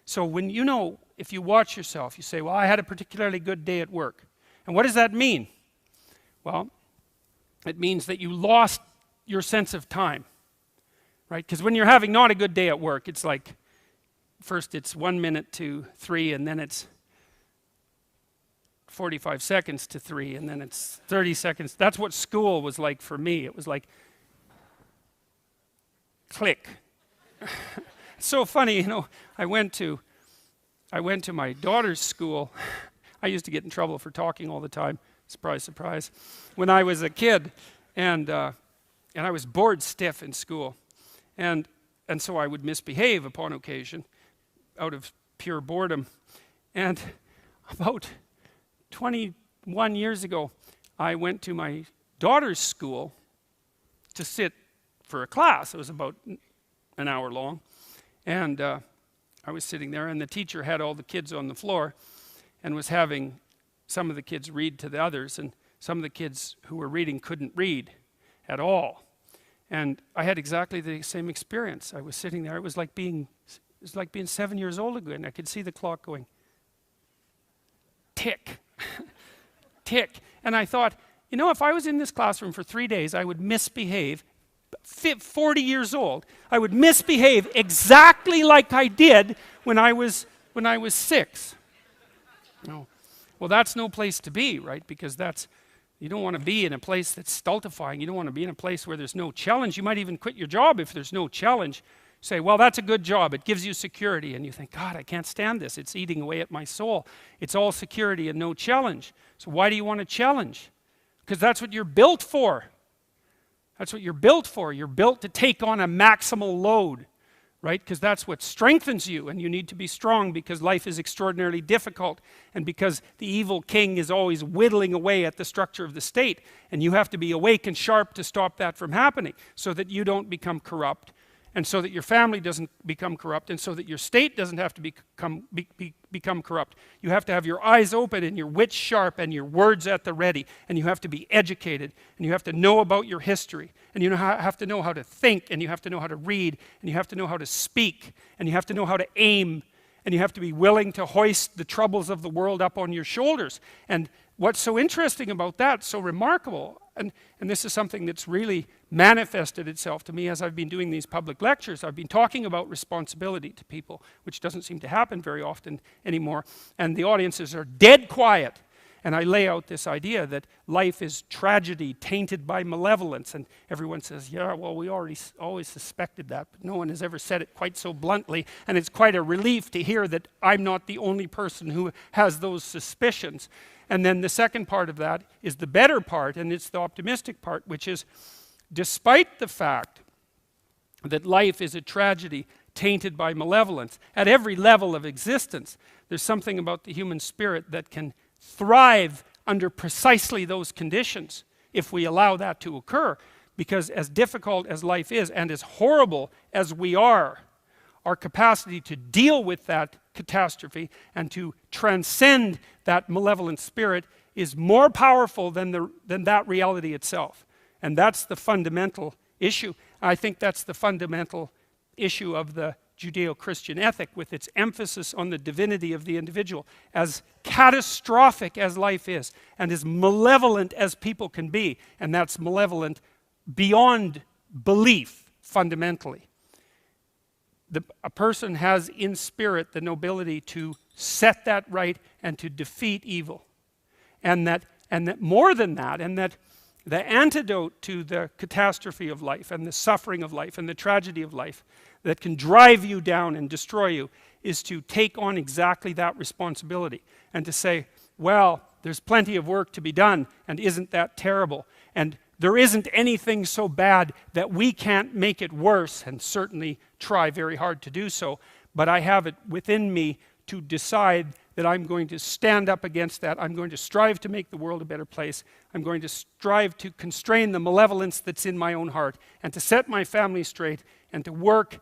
So when if you watch yourself, you say, well, I had a particularly good day at work. And what does that mean? Well, it means that you lost your sense of time, right? Because when you're having not a good day at work, it's like, first it's 1 minute to 3, and then it's 45 seconds to 3, and then it's 30 seconds. That's what school was like for me. It was like, click. It's so funny, I went to my daughter's school. I used to get in trouble for talking all the time. Surprise, surprise. When I was a kid, and I was bored stiff in school, and so I would misbehave upon occasion, out of pure boredom. And about 21 years ago, I went to my daughter's school to sit for a class. It was about an hour long, and I was sitting there, and the teacher had all the kids on the floor and was having some of the kids read to the others, and some of the kids who were reading couldn't read at all. And I had exactly the same experience. I was sitting there. It was like being 7 years old again. I could see the clock going tick, tick. And I thought, if I was in this classroom for 3 days, I would misbehave. 40 years old, I would misbehave exactly like I did when I was 6. No. Well, that's no place to be, right? Because you don't want to be in a place that's stultifying. You don't want to be in a place where there's no challenge. You might even quit your job if there's no challenge. Say, well, that's a good job. It gives you security. And you think, God, I can't stand this. It's eating away at my soul. It's all security and no challenge. So why do you want to challenge? Because that's what you're built for. That's what you're built for. You're built to take on a maximal load, right? Because that's what strengthens you, and you need to be strong because life is extraordinarily difficult, and because the evil king is always whittling away at the structure of the state, and you have to be awake and sharp to stop that from happening so that you don't become corrupt, and so that your family doesn't become corrupt, and so that your state doesn't have to become corrupt. You have to have your eyes open and your wits sharp and your words at the ready, and you have to be educated, and you have to know about your history, and you have to know how to think, and you have to know how to read, and you have to know how to speak, and you have to know how to aim, and you have to be willing to hoist the troubles of the world up on your shoulders. And what's so interesting about that, so remarkable, and this is something that's really manifested itself to me as I've been doing these public lectures. I've been talking about responsibility to people, which doesn't seem to happen very often anymore. And the audiences are dead quiet. And I lay out this idea that life is tragedy tainted by malevolence. And everyone says, yeah, well, we always suspected that, but no one has ever said it quite so bluntly. And it's quite a relief to hear that I'm not the only person who has those suspicions. And then the second part of that is the better part, and it's the optimistic part, which is, despite the fact that life is a tragedy tainted by malevolence, at every level of existence, there's something about the human spirit that can thrive under precisely those conditions if we allow that to occur. Because as difficult as life is, and as horrible as we are, our capacity to deal with that catastrophe and to transcend that malevolent spirit is more powerful than that reality itself. And that's the fundamental issue. I think that's the fundamental issue of the Judeo-Christian ethic, with its emphasis on the divinity of the individual. As catastrophic as life is, and as malevolent as people can be, and that's malevolent beyond belief, fundamentally. A person has in spirit the nobility to set that right and to defeat evil. And that more than that, and that the antidote to the catastrophe of life and the suffering of life and the tragedy of life that can drive you down and destroy you is to take on exactly that responsibility and to say, well, there's plenty of work to be done, and isn't that terrible? And there isn't anything so bad that we can't make it worse, and certainly try very hard to do so, but I have it within me to decide that I'm going to stand up against that. I'm going to strive to make the world a better place. I'm going to strive to constrain the malevolence that's in my own heart, and to set my family straight, and to work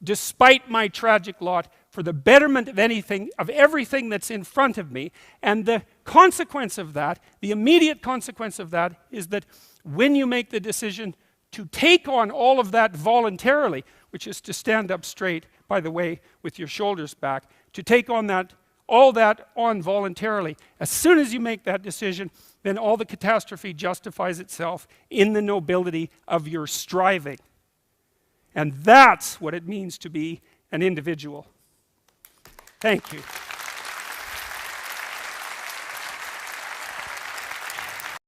despite my tragic lot for the betterment of everything that's in front of me. And the consequence of that, the immediate consequence of that, is that when you make the decision to take on all of that voluntarily, which is to stand up straight, by the way, with your shoulders back, to take on that, all that on voluntarily. As soon as you make that decision, then all the catastrophe justifies itself in the nobility of your striving. And that's what it means to be an individual. Thank you.